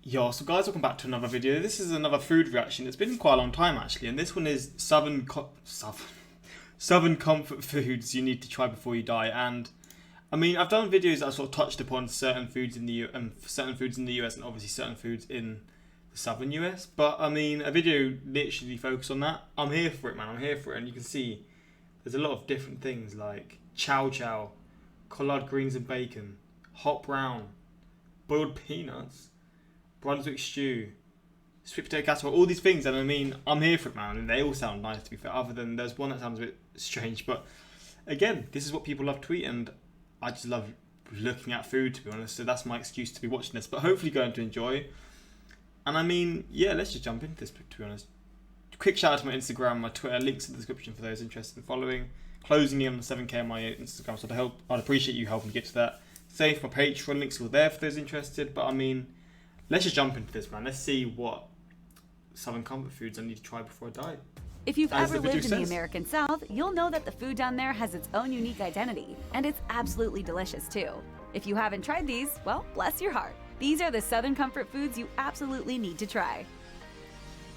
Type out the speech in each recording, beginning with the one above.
Yo, so guys, welcome back to another video. This is another food reaction. It's been quite a long time actually, and this one is Southern comfort foods you need to try before you die. And I mean, I've done videos that sort of touched upon certain foods in the US and obviously certain foods in the Southern US. But I mean, a video literally focused on that. I'm here for it, man. I'm here for it, and you can see there's a lot of different things like chow-chow, collard greens and bacon, hot brown, boiled peanuts, Brunswick stew, sweet potato casserole, all these things, and I mean, I'm here for it, man, and they all sound nice, to be fair, other than there's one that sounds a bit strange, but again, this is what people love to eat, and I just love looking at food, to be honest, so that's my excuse to be watching this, but hopefully going to enjoy, and I mean, yeah, let's just jump into this, to be honest. Quick shout out to my Instagram, my Twitter, links in the description for those interested in following, closing in on 7k on my Instagram, so I'd appreciate you helping get to that. Same for my Patreon, links are there for those interested, but I mean, let's just jump into this, man. Let's see what Southern comfort foods I need to try before I die. If you've ever lived in the American South, you'll know that the food down there has its own unique identity, and it's absolutely delicious too. If you haven't tried these, well, bless your heart. These are the Southern comfort foods you absolutely need to try.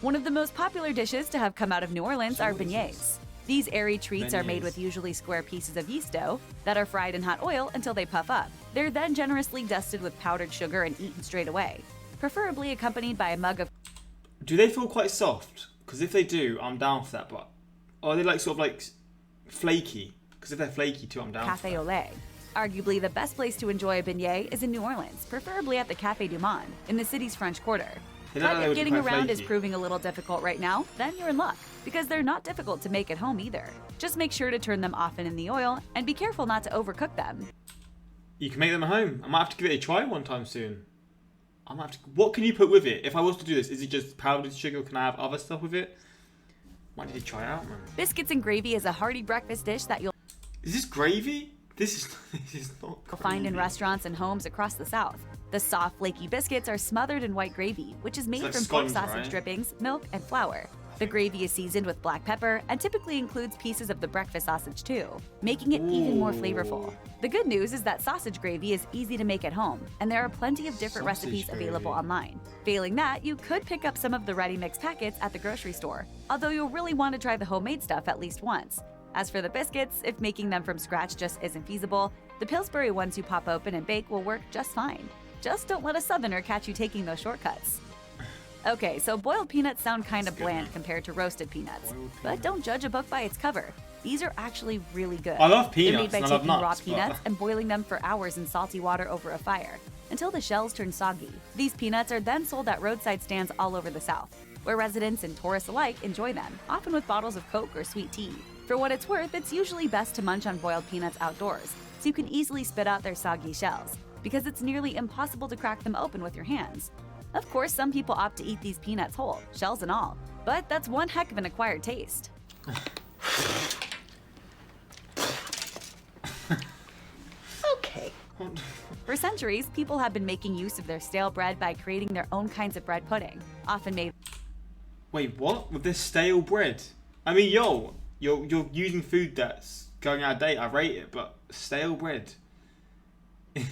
One of the most popular dishes to have come out of New Orleans are beignets. These airy treats are made with usually square pieces of yeast dough that are fried in hot oil until they puff up. They're then generously dusted with powdered sugar and eaten straight away, preferably accompanied by a mug of... Do they feel quite soft? Because if they do, I'm down for that, but are they like sort of like flaky? Because if they're flaky too, I'm down for that. Café au lait. Arguably the best place to enjoy a beignet is in New Orleans, preferably at the Café du Monde in the city's French Quarter. But if getting around is proving a little difficult right now, then you're in luck, because they're not difficult to make at home either. Just make sure to turn them often in the oil, and be careful not to overcook them. You can make them at home. I might have to give it a try one time soon. I might have to, what can you put with it? If I was to do this, is it just powdered sugar, or can I have other stuff with it? Might need to try it out, man. Biscuits and gravy is a hearty breakfast dish that you'll... Is this gravy? This is not gravy. ...find in restaurants and homes across the South. The soft, flaky biscuits are smothered in white gravy, which is made from pork sausage drippings, milk, and flour. The gravy is seasoned with black pepper and typically includes pieces of the breakfast sausage too, making it even more flavorful. The good news is that sausage gravy is easy to make at home, and there are plenty of different recipes available online. Failing that, you could pick up some of the ready mix packets at the grocery store, although you'll really want to try the homemade stuff at least once. As for the biscuits, if making them from scratch just isn't feasible, the Pillsbury ones you pop open and bake will work just fine. Just don't let a Southerner catch you taking those shortcuts. Okay, so boiled peanuts sound kind of bland compared to roasted peanuts, but don't judge a book by its cover. These are actually really good. I love peanuts. They're made by taking raw peanuts and boiling them for hours in salty water over a fire until the shells turn soggy. These peanuts are then sold at roadside stands all over the South, where residents and tourists alike enjoy them, often with bottles of Coke or sweet tea. For what it's worth, it's usually best to munch on boiled peanuts outdoors, so you can easily spit out their soggy shells, because it's nearly impossible to crack them open with your hands. Of course, some people opt to eat these peanuts whole, shells and all, but that's one heck of an acquired taste. Okay. For centuries, people have been making use of their stale bread by creating their own kinds of bread pudding, often made... Wait, what? With this stale bread? I mean, yo, you're using food that's going out of date, I rate it, but stale bread?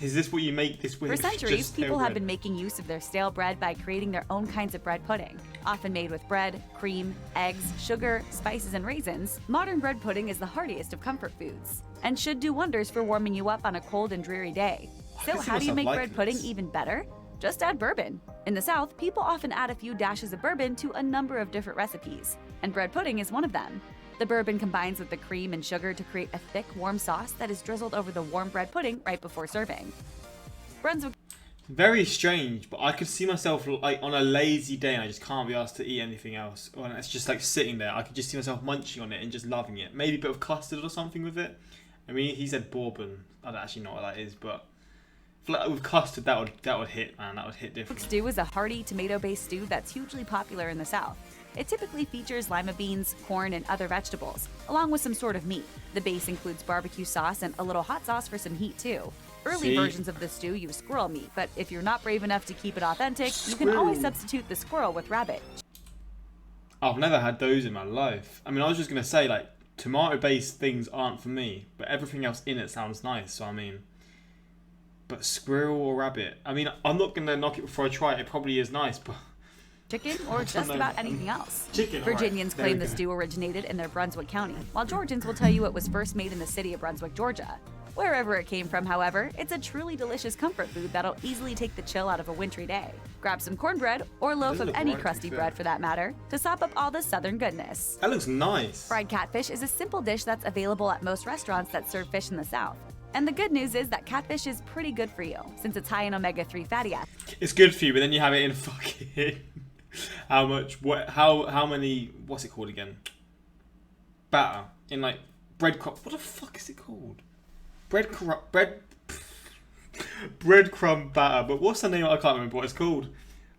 Is this what you make this with? For centuries, people have been making use of their stale bread by creating their own kinds of bread pudding, often made with bread, cream, eggs, sugar, spices, and raisins. Modern bread pudding is the heartiest of comfort foods and should do wonders for warming you up on a cold and dreary day. So how do you make bread pudding even better? Just add bourbon. In the South, people often add a few dashes of bourbon to a number of different recipes, and bread pudding is one of them. The bourbon combines with the cream and sugar to create a thick, warm sauce that is drizzled over the warm bread pudding right before serving. Brunswick. Very strange, but I could see myself like on a lazy day and I just can't be asked to eat anything else. Or it's just like sitting there. I could just see myself munching on it and just loving it. Maybe a bit of custard or something with it. I mean, he said bourbon. I don't actually know what that is, but I feel like with custard, that would hit, man. That would hit different. Stew is a hearty tomato-based stew that's hugely popular in the South. It typically features lima beans, corn, and other vegetables, along with some sort of meat. The base includes barbecue sauce and a little hot sauce for some heat too. Early versions of the stew use squirrel meat, but if you're not brave enough to keep it authentic, you can always substitute the squirrel with rabbit. I've never had those in my life. I mean, I was just going to say, like, tomato-based things aren't for me, but everything else in it sounds nice, so I mean, But squirrel or rabbit? I mean, I'm not gonna knock it before I try it. It probably is nice, but chicken or just about anything else. Chicken. Virginians right. claim the stew originated in their Brunswick County, while Georgians will tell you it was first made in the city of Brunswick, Georgia. Wherever it came from, however, it's a truly delicious comfort food that'll easily take the chill out of a wintry day. Grab some cornbread, or loaf of any crusty bread for that matter, to sop up all the southern goodness. That looks nice. Fried catfish is a simple dish that's available at most restaurants that serve fish in the South. And the good news is that catfish is pretty good for you, since it's high in omega-3 fatty acids. It's good for you, but then you have it in fucking... how many, what's it called again? Batter. In like breadcrumb. What the fuck is it called? Breadcrumb batter. But what's the name? I can't remember what it's called.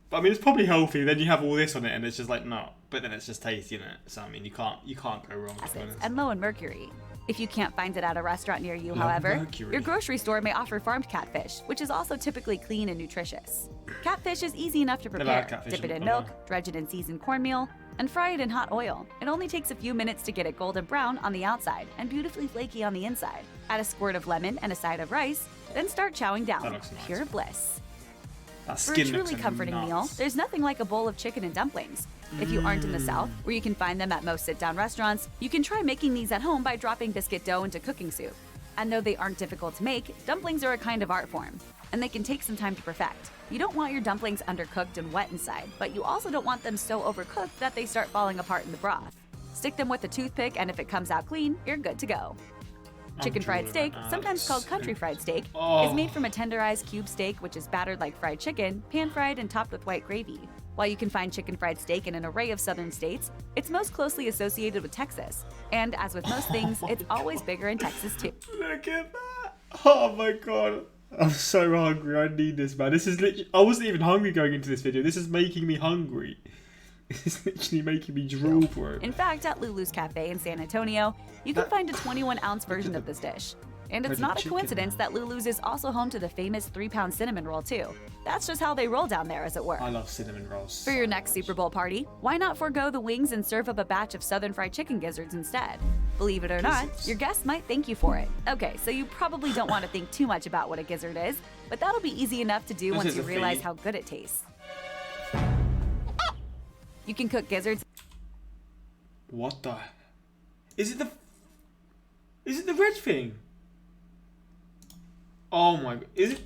But I mean, it's probably healthy. Then you have all this on it, and it's just like, no. But then it's just tasty, isn't it? So I mean, you can't go wrong. And low in mercury. If you can't find it at a restaurant near you, however, your grocery store may offer farmed catfish, which is also typically clean and nutritious. Catfish is easy enough to prepare. Dip it in milk, dredge it in seasoned cornmeal, and fry it in hot oil. It only takes a few minutes to get it golden brown on the outside and beautifully flaky on the inside. Add a squirt of lemon and a side of rice, then start chowing down. Nice. Pure bliss. For a truly comforting meal, there's nothing like a bowl of chicken and dumplings. If you aren't in the South, where you can find them at most sit-down restaurants, you can try making these at home by dropping biscuit dough into cooking soup. And though they aren't difficult to make, dumplings are a kind of art form, and they can take some time to perfect. You don't want your dumplings undercooked and wet inside, but you also don't want them so overcooked that they start falling apart in the broth. Stick them with a toothpick, and if it comes out clean, you're good to go. Chicken fried steak, sometimes called country fried steak, is made from a tenderized cube steak which is battered like fried chicken, pan-fried and topped with white gravy. While you can find chicken fried steak in an array of southern states, it's most closely associated with Texas. And as with most things, it's always bigger in Texas too. Look at that! Oh my god. I'm so hungry. I need this, man. This is literally... I wasn't even hungry going into this video. This is making me hungry. It's literally making me drool for it. In fact, at Lulu's Cafe in San Antonio, you can find a 21-ounce version of this dish. And it's not a coincidence that Lulu's is also home to the famous 3-pound cinnamon roll too. That's just how they roll down there, as it were. I love cinnamon rolls. For your next Super Bowl party, why not forego the wings and serve up a batch of Southern Fried Chicken gizzards instead? Believe it or not, your guests might thank you for it. Okay, so you probably don't want to think too much about what a gizzard is, but that'll be easy enough to do once you realize how good it tastes. You can cook gizzards. What the? Is it the red thing? Oh my god. Is it?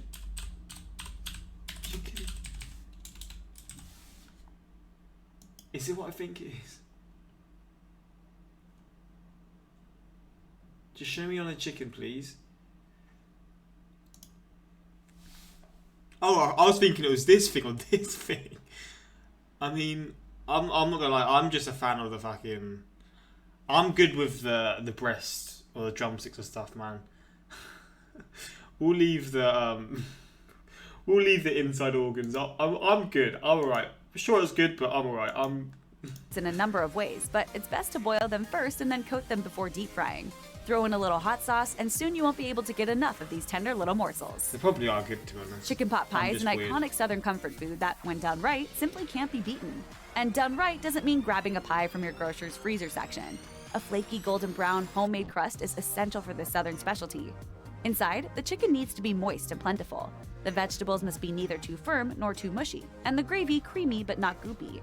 Is it what I think it is? Just show me on a chicken, please. Oh, I was thinking it was this thing or this thing. I mean, I'm not gonna lie. I'm just a fan of the fucking. I'm good with the breast or the drumsticks or stuff, man. We'll leave the inside organs. I'm good. I'm alright. Sure, it's good, but I'm alright. It's in a number of ways, but it's best to boil them first and then coat them before deep frying. Throw in a little hot sauce, and soon you won't be able to get enough of these tender little morsels. They probably are good, to be honest. Chicken pot pie is an iconic Southern comfort food that, when done right, simply can't be beaten. And done right doesn't mean grabbing a pie from your grocer's freezer section. A flaky golden brown homemade crust is essential for this Southern specialty. Inside, the chicken needs to be moist and plentiful. The vegetables must be neither too firm nor too mushy, and the gravy creamy but not goopy.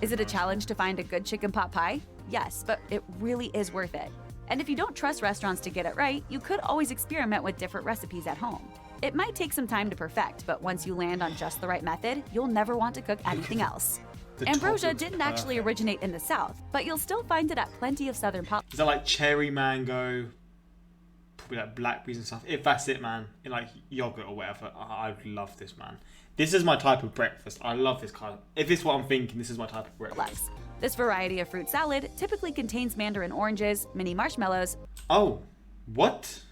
Is it a challenge to find a good chicken pot pie? Yes, but it really is worth it. And if you don't trust restaurants to get it right, you could always experiment with different recipes at home. It might take some time to perfect, but once you land on just the right method, you'll never want to cook anything else. Ambrosia didn't actually originate in the South, but you'll still find it at plenty of Southern pubs. Is that like cherry mango? Probably like blackberries and stuff. If that's it, man, in like yogurt or whatever, I love this, man. This is my type of breakfast. I love this kind of. If it's what I'm thinking, this is my type of breakfast. This variety of fruit salad typically contains mandarin oranges, mini marshmallows. Oh, what?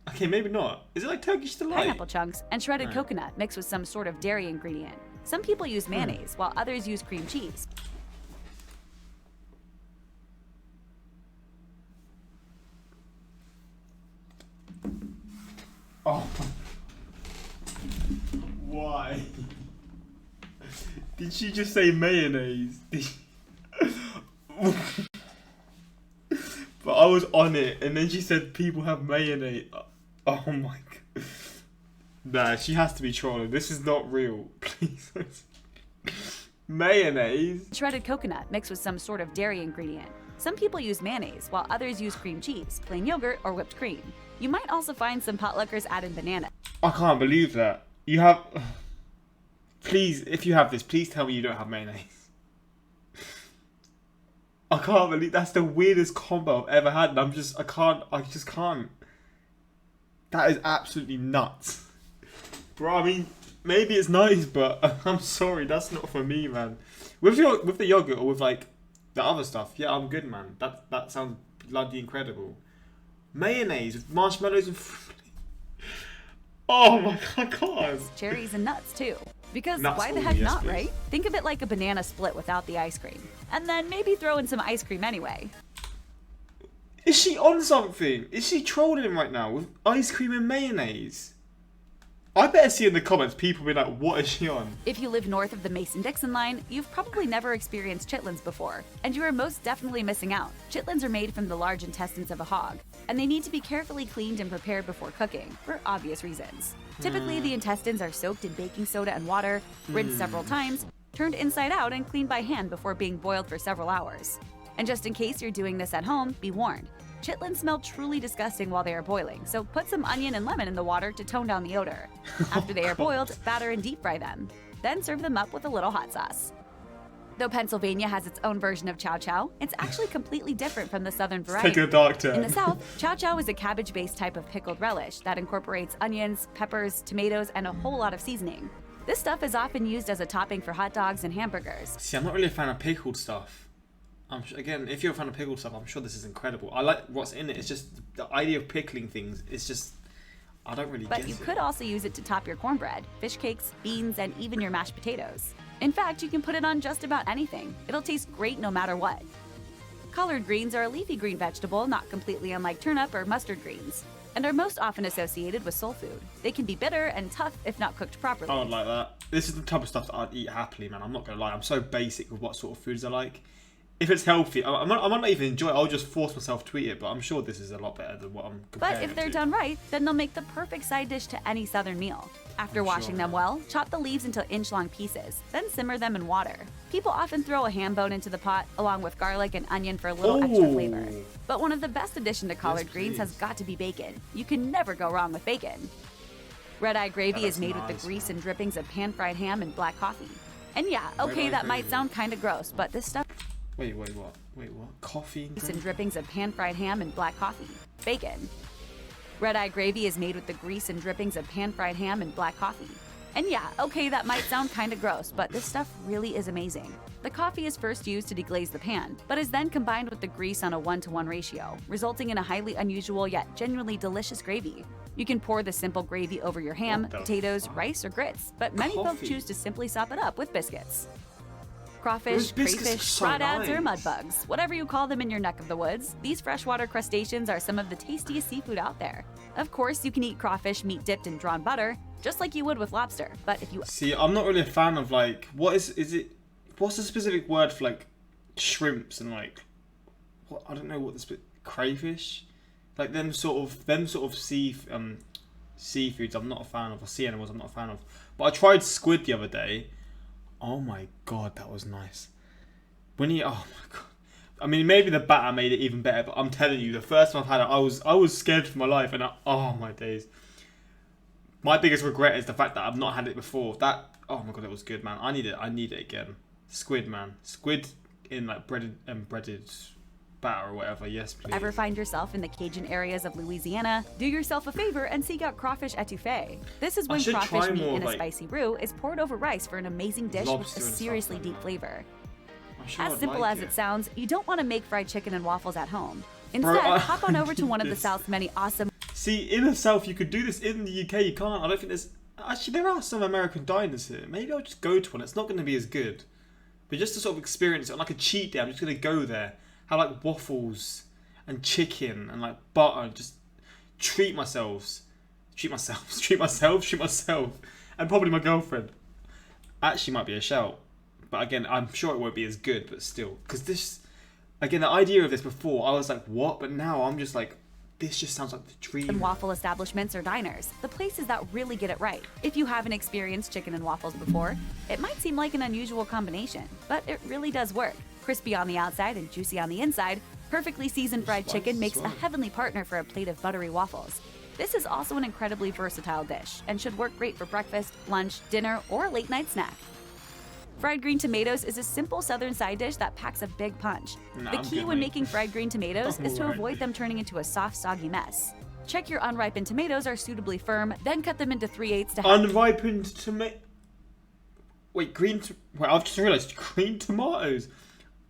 Okay, maybe not. Is it like Turkish delight? Pineapple chunks and shredded coconut mixed with some sort of dairy ingredient. Some people use mayonnaise, while others use cream cheese. Oh. Why? Did she just say mayonnaise? But I was on it, and then she said people have mayonnaise. Oh my god. Nah, she has to be trolling. This is not real. Please. Mayonnaise. Shredded coconut mixed with some sort of dairy ingredient. Some people use mayonnaise, while others use cream cheese, plain yogurt, or whipped cream. You might also find some potluckers add in banana. I can't believe that. You have... Please, if you have this, please tell me you don't have mayonnaise. I can't believe... That's the weirdest combo I've ever had. And I just can't. That is absolutely nuts. Bro, I mean, maybe it's nice, but I'm sorry, that's not for me, man. With the yogurt or with like the other stuff, yeah, I'm good, man. That sounds bloody incredible. Mayonnaise with marshmallows and fruit. Oh my god, God. Cherries and nuts too. Because Nuts why the all, heck yes, not, please. right? Think of it like a banana split without the ice cream. And then maybe throw in some ice cream anyway. Is she on something? Is she trolling him right now with ice cream and mayonnaise? I better see in the comments people be like, what is she on? If you live north of the Mason-Dixon line, you've probably never experienced chitlins before, and you are most definitely missing out. Chitlins are made from the large intestines of a hog, and they need to be carefully cleaned and prepared before cooking, for obvious reasons. Typically, the intestines are soaked in baking soda and water, rinsed several times, turned inside out, and cleaned by hand before being boiled for several hours. And just in case you're doing this at home, be warned. Chitlins smell truly disgusting while they are boiling, so put some onion and lemon in the water to tone down the odor. After they are boiled, batter and deep fry them. Then serve them up with a little hot sauce. Though Pennsylvania has its own version of chow-chow, it's actually completely different from the southern variety. Take a dark turn. In the South, chow-chow is a cabbage-based type of pickled relish that incorporates onions, peppers, tomatoes, and a whole lot of seasoning. This stuff is often used as a topping for hot dogs and hamburgers. See, I'm not really a fan of pickled stuff. Again, if you're a fan of pickled stuff, I'm sure this is incredible. I like what's in it. It's just the idea of pickling things. It's just, I don't really get it. But you could also use it to top your cornbread, fish cakes, beans, and even your mashed potatoes. In fact, you can put it on just about anything. It'll taste great no matter what. Collard greens are a leafy green vegetable, not completely unlike turnip or mustard greens, and are most often associated with soul food. They can be bitter and tough if not cooked properly. I don't like that. This is the type of stuff that I'd eat happily, man. I'm not going to lie. I'm so basic with what sort of foods I like. If it's healthy, I might not even enjoy it. I'll just force myself to eat it, but I'm sure this is a lot better than what I'm comparing But if it they're to. done right, then they'll make the perfect side dish to any southern meal. After washing them well, chop the leaves into inch-long pieces, then simmer them in water. People often throw a ham bone into the pot, along with garlic and onion for a little extra flavor. But one of the best additions to collard greens has got to be bacon. You can never go wrong with bacon. Red-eye gravy is made with the grease and drippings of pan-fried ham and black coffee. And yeah, okay, that might sound kinda gross, but this stuff... Wait, what? Coffee? And drippings of pan-fried ham and black coffee. Bacon. Red-eye gravy is made with the grease and drippings of pan-fried ham and black coffee. And yeah, okay, that might sound kinda gross, but this stuff really is amazing. The coffee is first used to deglaze the pan, but is then combined with the grease on a 1-to-1 ratio, resulting in a highly unusual yet genuinely delicious gravy. You can pour the simple gravy over your ham, potatoes, rice, or grits, but many folks choose to simply sop it up with biscuits. Crawfish, crayfish, crawdads, or mudbugs, whatever you call them in your neck of the woods, these freshwater crustaceans are some of the tastiest seafood out there. Of course, you can eat crawfish meat dipped in drawn butter, just like you would with lobster, but if you... See, I'm not really a fan of like, what's the specific word for like shrimps and like, what, I don't know what the crayfish? Like them sort of seafoods I'm not a fan of, or sea animals I'm not a fan of. But I tried squid the other day. Oh my god, that was nice. Oh my god. I mean, maybe the batter made it even better, but I'm telling you, the first time I've had it, I was scared for my life, and oh my days. My biggest regret is the fact that I've not had it before. Oh my god, it was good, man. I need it again. Squid, man. Squid in like breaded batter or whatever. Yes, please. Ever find yourself in the Cajun areas of Louisiana? Do yourself a favor and seek out crawfish etouffee. This is when crawfish meat in a spicy roux is poured over rice for an amazing dish with a seriously deep flavor. As simple as it sounds, you don't want to make fried chicken and waffles at home. Instead, hop on over to one of the South's many awesome... See, in the South, you could do this. In the UK, you can't. I don't think there's... Actually, there are some American diners here. Maybe I'll just go to one. It's not going to be as good. But just to sort of experience it on like a cheat day, I'm just going to go there, have like waffles and chicken and like butter, and just treat myself, and probably my girlfriend. Actually might be a shout. But again, I'm sure it won't be as good, but still. Because this... Again, the idea of this before, I was like, what? But now I'm just like, this just sounds like the dream. And waffle establishments or diners, the places that really get it right. If you haven't experienced chicken and waffles before, it might seem like an unusual combination, but it really does work. Crispy on the outside and juicy on the inside, perfectly seasoned fried chicken makes a heavenly partner for a plate of buttery waffles. This is also an incredibly versatile dish and should work great for breakfast, lunch, dinner, or a late-night snack. Fried green tomatoes is a simple southern side dish that packs a big punch. The key when making fried green tomatoes is to avoid them turning into a soft, soggy mess. Check your unripened tomatoes are suitably firm, then cut them into 3/8 to half. Unripened tomato. Wait, Wait, I've just realised green tomatoes.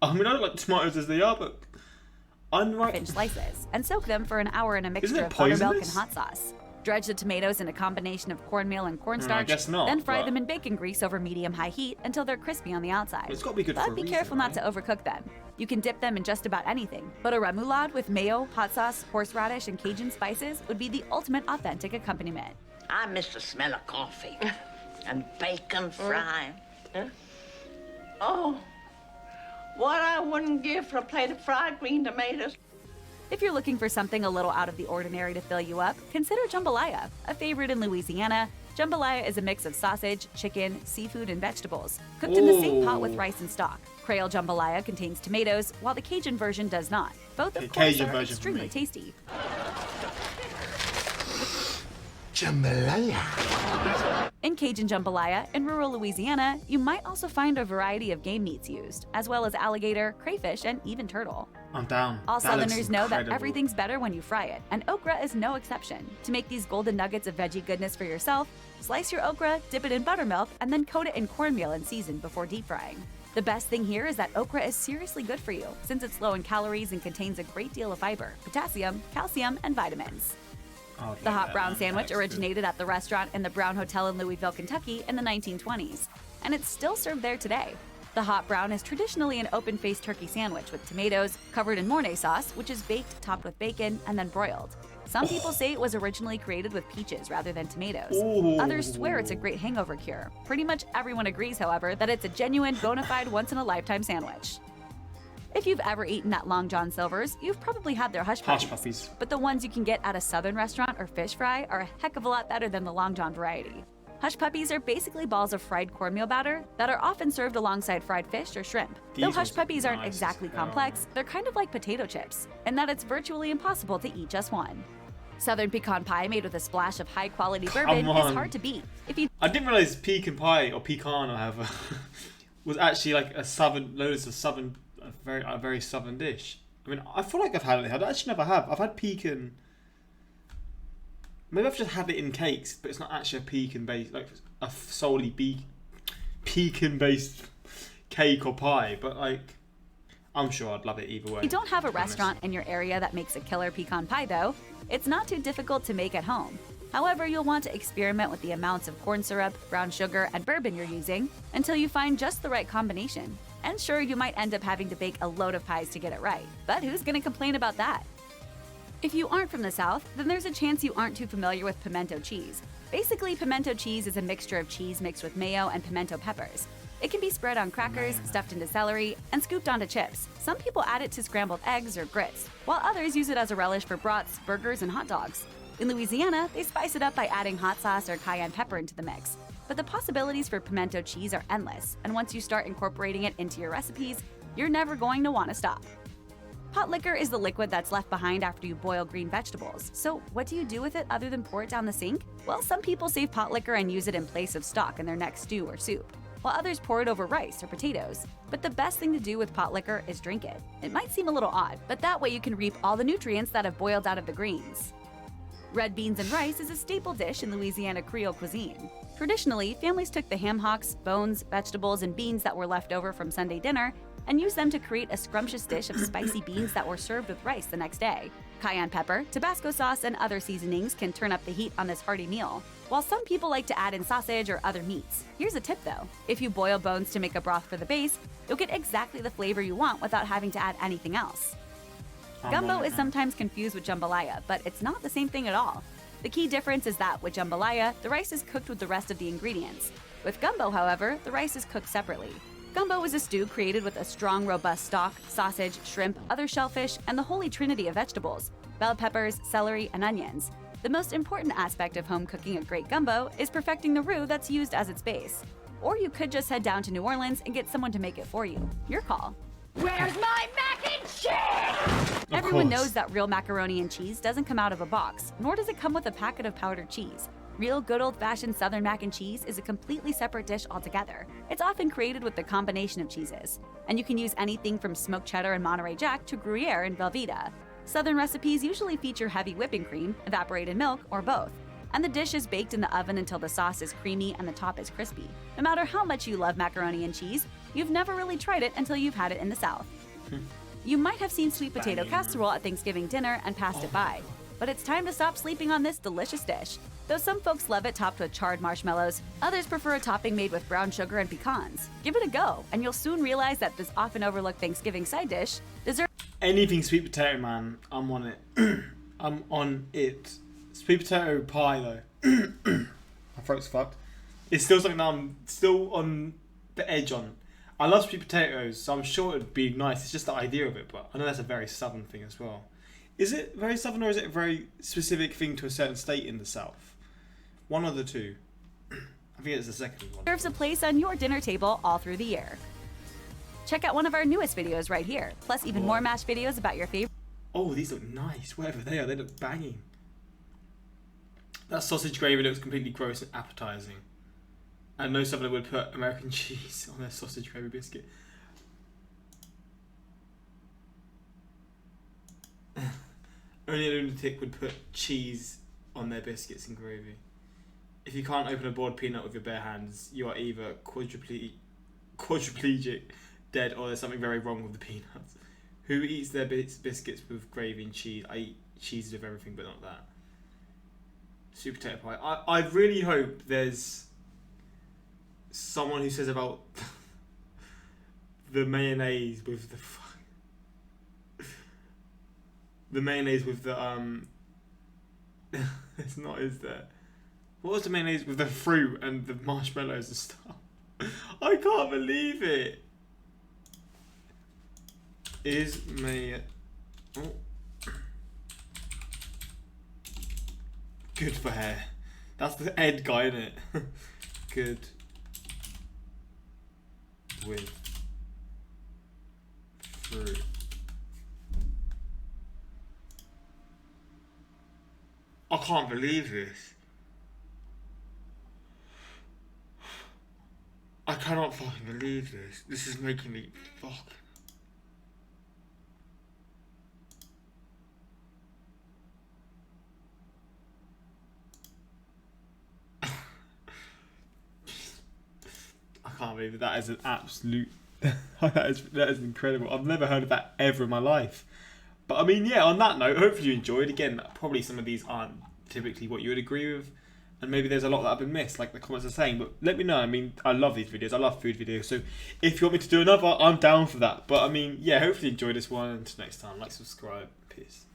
I mean, I don't like tomatoes as they are, but unripened slices, and soak them for an hour in a mixture of buttermilk and hot sauce. Dredge the tomatoes in a combination of cornmeal and cornstarch, then fry them in bacon grease over medium-high heat until they're crispy on the outside. It's got to be good but be careful not to overcook them. You can dip them in just about anything, but a remoulade with mayo, hot sauce, horseradish, and Cajun spices would be the ultimate authentic accompaniment. I miss the smell of coffee and bacon frying. Oh, what I wouldn't give for a plate of fried green tomatoes. If you're looking for something a little out of the ordinary to fill you up, consider jambalaya. A favorite in Louisiana, jambalaya is a mix of sausage, chicken, seafood, and vegetables, cooked in the same pot with rice and stock. Creole jambalaya contains tomatoes, while the Cajun version does not. Both, of course, are extremely tasty. Jambalaya. In Cajun jambalaya, in rural Louisiana, you might also find a variety of game meats used, as well as alligator, crayfish, and even turtle. I'm down. All Southerners know that everything's better when you fry it, and okra is no exception. To make these golden nuggets of veggie goodness for yourself, slice your okra, dip it in buttermilk, and then coat it in cornmeal and season before deep frying. The best thing here is that okra is seriously good for you, since it's low in calories and contains a great deal of fiber, potassium, calcium, and vitamins. The hot brown sandwich originated at the restaurant in the Brown Hotel in Louisville, Kentucky in the 1920s, and it's still served there today. The hot brown is traditionally an open-faced turkey sandwich with tomatoes, covered in Mornay sauce, which is baked, topped with bacon, and then broiled. Some people say it was originally created with peaches rather than tomatoes. Others swear it's a great hangover cure. Pretty much everyone agrees, however, that it's a genuine, bona fide, once-in-a-lifetime sandwich. If you've ever eaten at Long John Silver's, you've probably had their Hush Puppies. But the ones you can get at a Southern restaurant or fish fry are a heck of a lot better than the Long John variety. Hush Puppies are basically balls of fried cornmeal batter that are often served alongside fried fish or shrimp. Though Hush Puppies aren't exactly complex, they're kind of like potato chips, in that it's virtually impossible to eat just one. Southern pecan pie made with a splash of high-quality bourbon is hard to beat. I didn't realize pecan pie, or pecan or however, was actually like a very southern dish. I mean, I feel like I've had it. I actually never have. I've had pecan. Maybe I've just had it in cakes, but it's not actually a pecan-based, like a solely pecan-based cake or pie. But like, I'm sure I'd love it either way. If you don't have a restaurant in your area that makes a killer pecan pie, though, it's not too difficult to make at home. However, you'll want to experiment with the amounts of corn syrup, brown sugar, and bourbon you're using until you find just the right combination. And sure, you might end up having to bake a load of pies to get it right, but who's gonna complain about that? If you aren't from the South, then there's a chance you aren't too familiar with pimento cheese. Basically, pimento cheese is a mixture of cheese mixed with mayo and pimento peppers. It can be spread on crackers, stuffed into celery, and scooped onto chips. Some people add it to scrambled eggs or grits, while others use it as a relish for brats, burgers, and hot dogs. In Louisiana, they spice it up by adding hot sauce or cayenne pepper into the mix. But the possibilities for pimento cheese are endless, and once you start incorporating it into your recipes, you're never going to want to stop. Pot liquor is the liquid that's left behind after you boil green vegetables. So what do you do with it other than pour it down the sink? Well, some people save pot liquor and use it in place of stock in their next stew or soup, while others pour it over rice or potatoes. But the best thing to do with pot liquor is drink it. It might seem a little odd, but that way you can reap all the nutrients that have boiled out of the greens. Red beans and rice is a staple dish in Louisiana Creole cuisine. Traditionally, families took the ham hocks, bones, vegetables, and beans that were left over from Sunday dinner and used them to create a scrumptious dish of spicy beans that were served with rice the next day. Cayenne pepper, Tabasco sauce, and other seasonings can turn up the heat on this hearty meal, while some people like to add in sausage or other meats. Here's a tip though. If you boil bones to make a broth for the base, you'll get exactly the flavor you want without having to add anything else. Gumbo is sometimes confused with jambalaya, but it's not the same thing at all. The key difference is that with jambalaya, the rice is cooked with the rest of the ingredients. With gumbo, however, the rice is cooked separately. Gumbo is a stew created with a strong, robust stock, sausage, shrimp, other shellfish, and the holy trinity of vegetables. bell peppers, celery, and onions. The most important aspect of home cooking a great gumbo is perfecting the roux that's used as its base. Or you could just head down to New Orleans and get someone to make it for you. Your call. Where's my mac and cheese? Everyone knows that real macaroni and cheese doesn't come out of a box, nor does it come with a packet of powdered cheese. Real good old-fashioned Southern mac and cheese is a completely separate dish altogether. It's often created with the combination of cheeses, and you can use anything from smoked cheddar and Monterey Jack to Gruyere and Velveeta. Southern recipes usually feature heavy whipping cream, evaporated milk, or both, and the dish is baked in the oven until the sauce is creamy and the top is crispy. No matter how much you love macaroni and cheese, you've never really tried it until you've had it in the South. You might have seen sweet potato casserole at Thanksgiving dinner and passed it by, but it's time to stop sleeping on this delicious dish. Though some folks love it topped with charred marshmallows, others prefer a topping made with brown sugar and pecans. Give it a go, and you'll soon realize that this often overlooked Thanksgiving side dish deserves anything sweet potato, man. I'm on it. I'm on it. Sweet potato pie, though. My throat's fucked. It's still something that I'm still on the edge on. I love sweet potatoes, so I'm sure it'd be nice. It's just the idea of it, but I know that's a very Southern thing as well. Is it very Southern, or is it a very specific thing to a certain state in the South? One of the two. I think it's the second one. Serves a place on your dinner table all through the year. Check out one of our newest videos right here, plus even more MASH videos about your favorite. Oh, these look nice. Whatever they are, they look banging. That sausage gravy looks completely gross and appetizing. I know someone would put American cheese on their sausage gravy biscuit. Only a lunatic would put cheese on their biscuits and gravy. If you can't open a boiled peanut with your bare hands, you are either quadriplegic, dead, or there's something very wrong with the peanuts. Who eats their biscuits with gravy and cheese? I eat cheese with everything, but not that. Sweet potato pie. I really hope there's someone who says about the mayonnaise with the mayonnaise with the it's not, is there? What was the mayonnaise with the fruit and the marshmallows and stuff? I can't believe it. Is good for hair. That's the Ed guy, isn't it? Good with fruit. I can't believe this. I cannot fucking believe this. This is making me fuck. I can't believe it. That is an absolute. that is incredible. I've never heard of that ever in my life. But I mean, yeah, on that note, hopefully you enjoyed. Again, probably some of these aren't typically what you would agree with. And maybe there's a lot that have been missed, like the comments are saying. But let me know. I mean, I love these videos. I love food videos. So if you want me to do another, I'm down for that. But I mean, yeah, hopefully you enjoyed this one. Until next time, like, subscribe. Peace.